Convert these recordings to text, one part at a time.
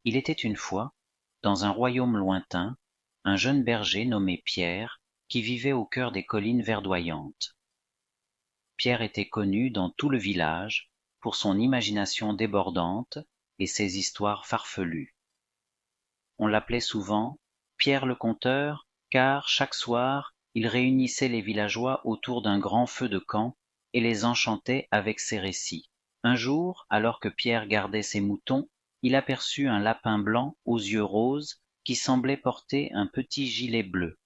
Il était une fois, dans un royaume lointain, un jeune berger nommé Pierre, qui vivait au cœur des collines verdoyantes. Pierre était connu dans tout le village pour son imagination débordante et ses histoires farfelues. On l'appelait souvent Pierre le conteur, car chaque soir il réunissait les villageois autour d'un grand feu de camp et les enchantait avec ses récits. Un jour, alors que Pierre gardait ses moutons, il aperçut un lapin blanc aux yeux roses qui semblait porter un petit gilet bleu.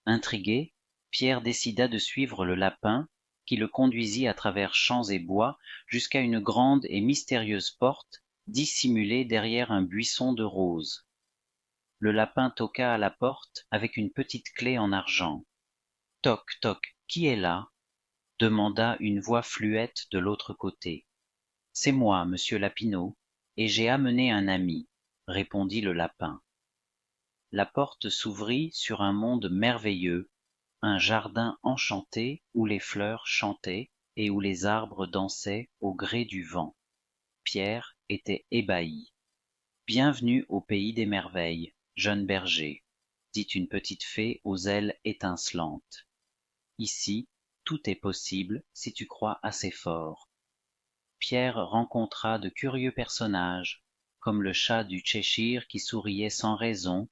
Intrigué, Pierre décida de suivre le lapin, qui le conduisit à travers champs et bois jusqu'à une grande et mystérieuse porte dissimulée derrière un buisson de roses. Le lapin toqua à la porte avec une petite clé en argent. Toc, toc, qui est là? Demanda une voix fluette de l'autre côté. C'est moi, monsieur Lapineau, et j'ai amené un ami, répondit le lapin. La porte s'ouvrit sur un monde merveilleux, un jardin enchanté où les fleurs chantaient et où les arbres dansaient au gré du vent. Pierre était ébahi. Bienvenue au pays des merveilles, jeune berger, dit une petite fée aux ailes étincelantes. Ici, tout est possible si tu crois assez fort. Pierre rencontra de curieux personnages, comme le chat du Cheshire qui souriait sans raison,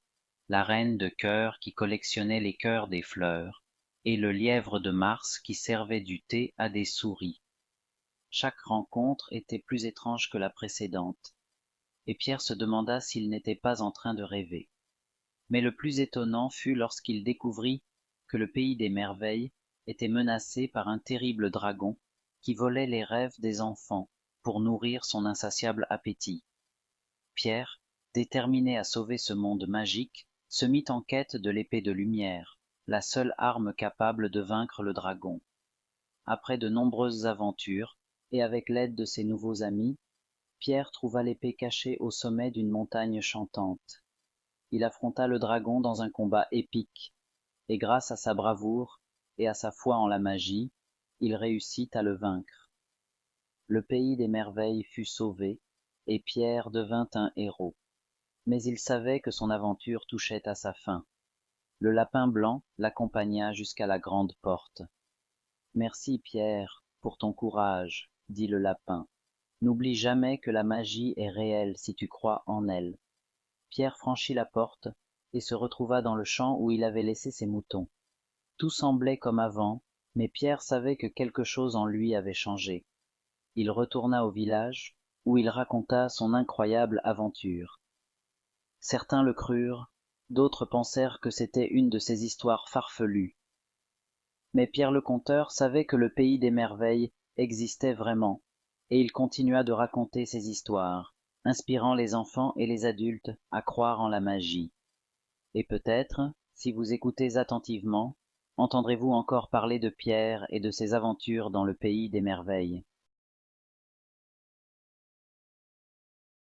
la reine de cœur qui collectionnait les cœurs des fleurs, et le lièvre de Mars qui servait du thé à des souris. Chaque rencontre était plus étrange que la précédente, et Pierre se demanda s'il n'était pas en train de rêver. Mais le plus étonnant fut lorsqu'il découvrit que le pays des merveilles était menacé par un terrible dragon qui volait les rêves des enfants pour nourrir son insatiable appétit. Pierre, déterminé à sauver ce monde magique, se mit en quête de l'épée de lumière, la seule arme capable de vaincre le dragon. Après de nombreuses aventures, et avec l'aide de ses nouveaux amis, Pierre trouva l'épée cachée au sommet d'une montagne chantante. Il affronta le dragon dans un combat épique, et grâce à sa bravoure et à sa foi en la magie, il réussit à le vaincre. Le pays des merveilles fut sauvé, et Pierre devint un héros. Mais il savait que son aventure touchait à sa fin. Le lapin blanc l'accompagna jusqu'à la grande porte. Merci, Pierre, pour ton courage, dit le lapin. N'oublie jamais que la magie est réelle si tu crois en elle. Pierre franchit la porte et se retrouva dans le champ où il avait laissé ses moutons. Tout semblait comme avant, mais Pierre savait que quelque chose en lui avait changé. Il retourna au village, où il raconta son incroyable aventure. Certains le crurent, d'autres pensèrent que c'était une de ces histoires farfelues. Mais Pierre le conteur savait que le pays des merveilles existait vraiment, et il continua de raconter ses histoires, inspirant les enfants et les adultes à croire en la magie. Et peut-être, si vous écoutez attentivement, entendrez-vous encore parler de Pierre et de ses aventures dans le pays des merveilles.